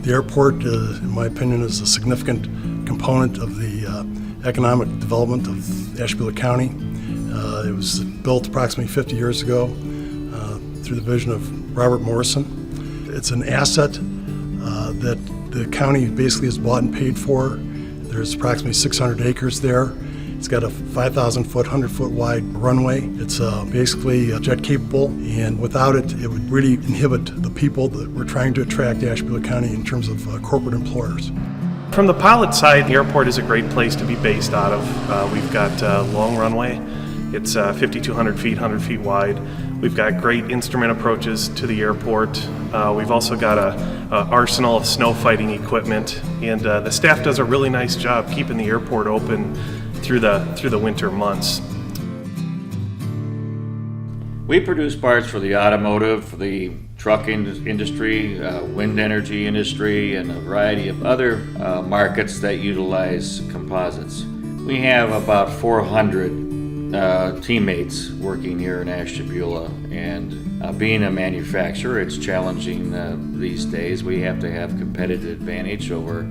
The airport, in my opinion, is a significant component of the economic development of Ashtabula County. It was built approximately 50 years ago through the vision of Robert Morrison. It's an asset that the county basically has bought and paid for. There's approximately 600 acres there. It's got a 5,000-foot, 100-foot wide runway. It's basically jet capable, and without it, it would really inhibit the people that we're trying to attract to Ashtabula County in terms of corporate employers. From the pilot side, the airport is a great place to be based out of. We've got a long runway. It's 5,200 feet, 100 feet wide. We've got great instrument approaches to the airport. We've also got an arsenal of snow fighting equipment, and the staff does a really nice job keeping the airport open through the winter months. We produce parts for the automotive, for the truck industry, wind energy industry, and a variety of other markets that utilize composites. We have about 400 teammates working here in Ashtabula, and being a manufacturer, it's challenging these days. We have to have competitive advantage over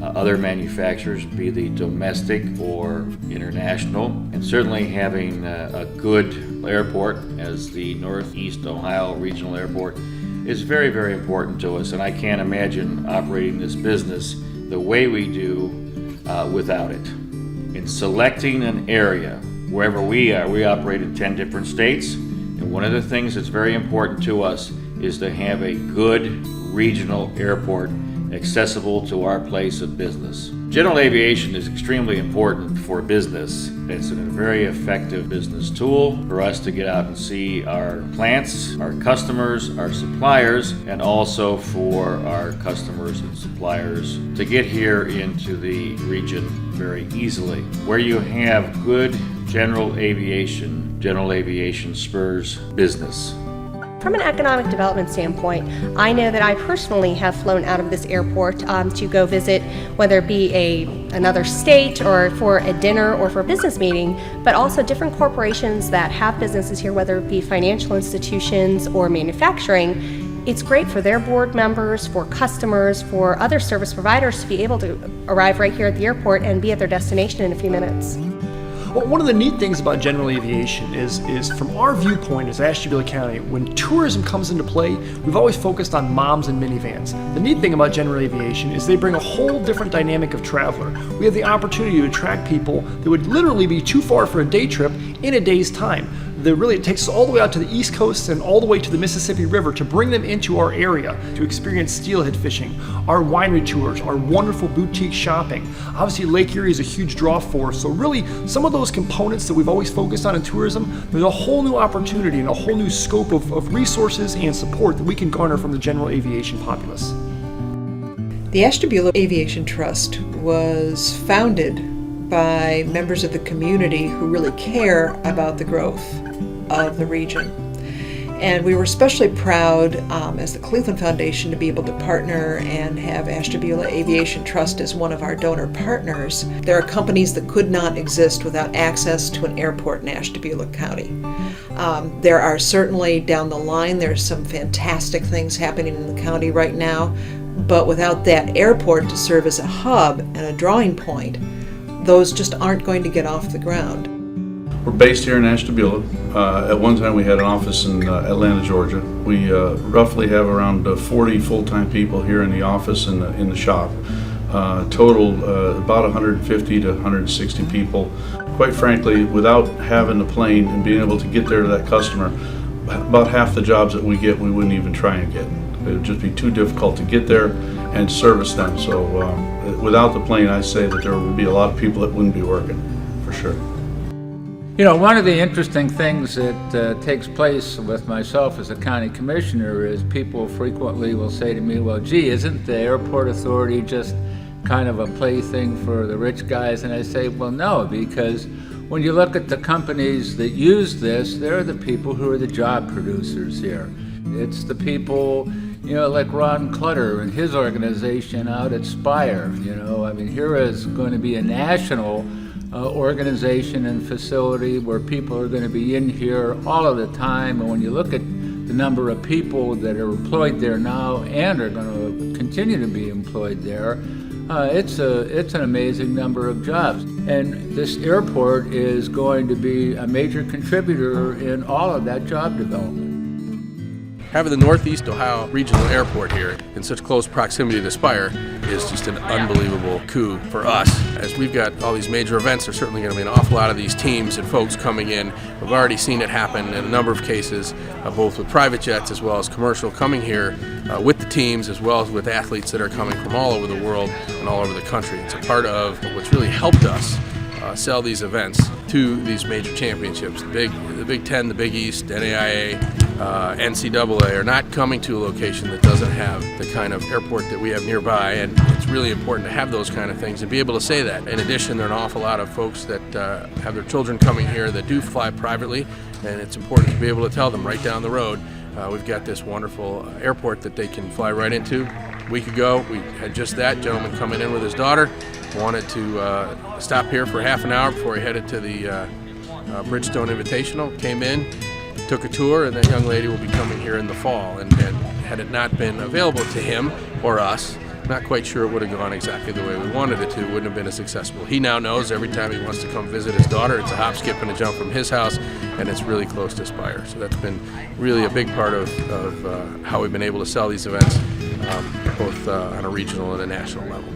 other manufacturers, be they domestic or international, and certainly having a good airport as the Northeast Ohio Regional Airport is very, very important to us, and I can't imagine operating this business the way we do without it. In selecting an area, wherever we are, we operate in 10 different states, and one of the things that's very important to us is to have a good regional airport accessible to our place of business. General aviation is extremely important for business. It's a very effective business tool for us to get out and see our plants, our customers, our suppliers, and also for our customers and suppliers to get here into the region very easily. Where you have good general aviation spurs business. From an economic development standpoint, I know that I personally have flown out of this airport to go visit, whether it be another state or for a dinner or for a business meeting, but also different corporations that have businesses here, whether it be financial institutions or manufacturing. It's great for their board members, for customers, for other service providers to be able to arrive right here at the airport and be at their destination in a few minutes. Well, one of the neat things about general aviation is from our viewpoint as Ashtabula County, when tourism comes into play, we've always focused on moms and minivans. The neat thing about general aviation is they bring a whole different dynamic of traveler. We have the opportunity to attract people that would literally be too far for a day trip in a day's time. It takes us all the way out to the East Coast and all the way to the Mississippi River to bring them into our area to experience steelhead fishing, our winery tours, our wonderful boutique shopping. Obviously, Lake Erie is a huge draw for us, so really some of those components that we've always focused on in tourism, there's a whole new opportunity and a whole new scope of resources and support that we can garner from the general aviation populace. The Ashtabula Aviation Trust was founded by members of the community who really care about the growth of the region. And we were especially proud as the Cleveland Foundation to be able to partner and have Ashtabula Aviation Trust as one of our donor partners. There are companies that could not exist without access to an airport in Ashtabula County. There are certainly down the line, there's some fantastic things happening in the county right now, but without that airport to serve as a hub and a drawing point, those just aren't going to get off the ground. We're based here in Ashtabula. At one time we had an office in Atlanta, Georgia. We roughly have around 40 full-time people here in the office and in the shop. Total about 150 to 160 people. Quite frankly, without having the plane and being able to get there to that customer, about half the jobs that we get we wouldn't even try and get. It would just be too difficult to get there and service them. So without the plane, I say that there would be a lot of people that wouldn't be working, for sure. You know, one of the interesting things that takes place with myself as a county commissioner is people frequently will say to me, well, gee, isn't the airport authority just kind of a plaything for the rich guys? And I say, well, no, because when you look at the companies that use this, they're the people who are the job producers here. It's the people, you know, like Ron Clutter and his organization out at Spire. You know, I mean, here is going to be a national organization and facility where people are going to be in here all of the time. And when you look at the the number of people that are employed there now and are going to continue to be employed there, it's an amazing number of jobs. And this airport is going to be a major contributor in all of that job development. Having the Northeast Ohio Regional Airport here in such close proximity to Spire is just an unbelievable coup for us. As we've got all these major events, there's certainly going to be an awful lot of these teams and folks coming in. We've already seen it happen in a number of cases, both with private jets as well as commercial, coming here with the teams as well as with athletes that are coming from all over the world and all over the country. It's a part of what's really helped us sell these events to these major championships. The Big Ten, the Big East, NAIA, NCAA are not coming to a location that doesn't have the kind of airport that we have nearby, and it's really important to have those kind of things and be able to say that. In addition, there are an awful lot of folks that have their children coming here that do fly privately, and it's important to be able to tell them right down the road, we've got this wonderful airport that they can fly right into. A week ago, we had just that gentleman coming in with his daughter, wanted to stop here for half an hour before he headed to the Bridgestone Invitational, came in, took a tour, and that young lady will be coming here in the fall. And had it not been available to him or us, not quite sure it would have gone exactly the way we wanted it to. It wouldn't have been as successful. He now knows every time he wants to come visit his daughter, it's a hop, skip, and a jump from his house, and it's really close to Spire. So that's been really a big part of how we've been able to sell these events, both on a regional and a national level.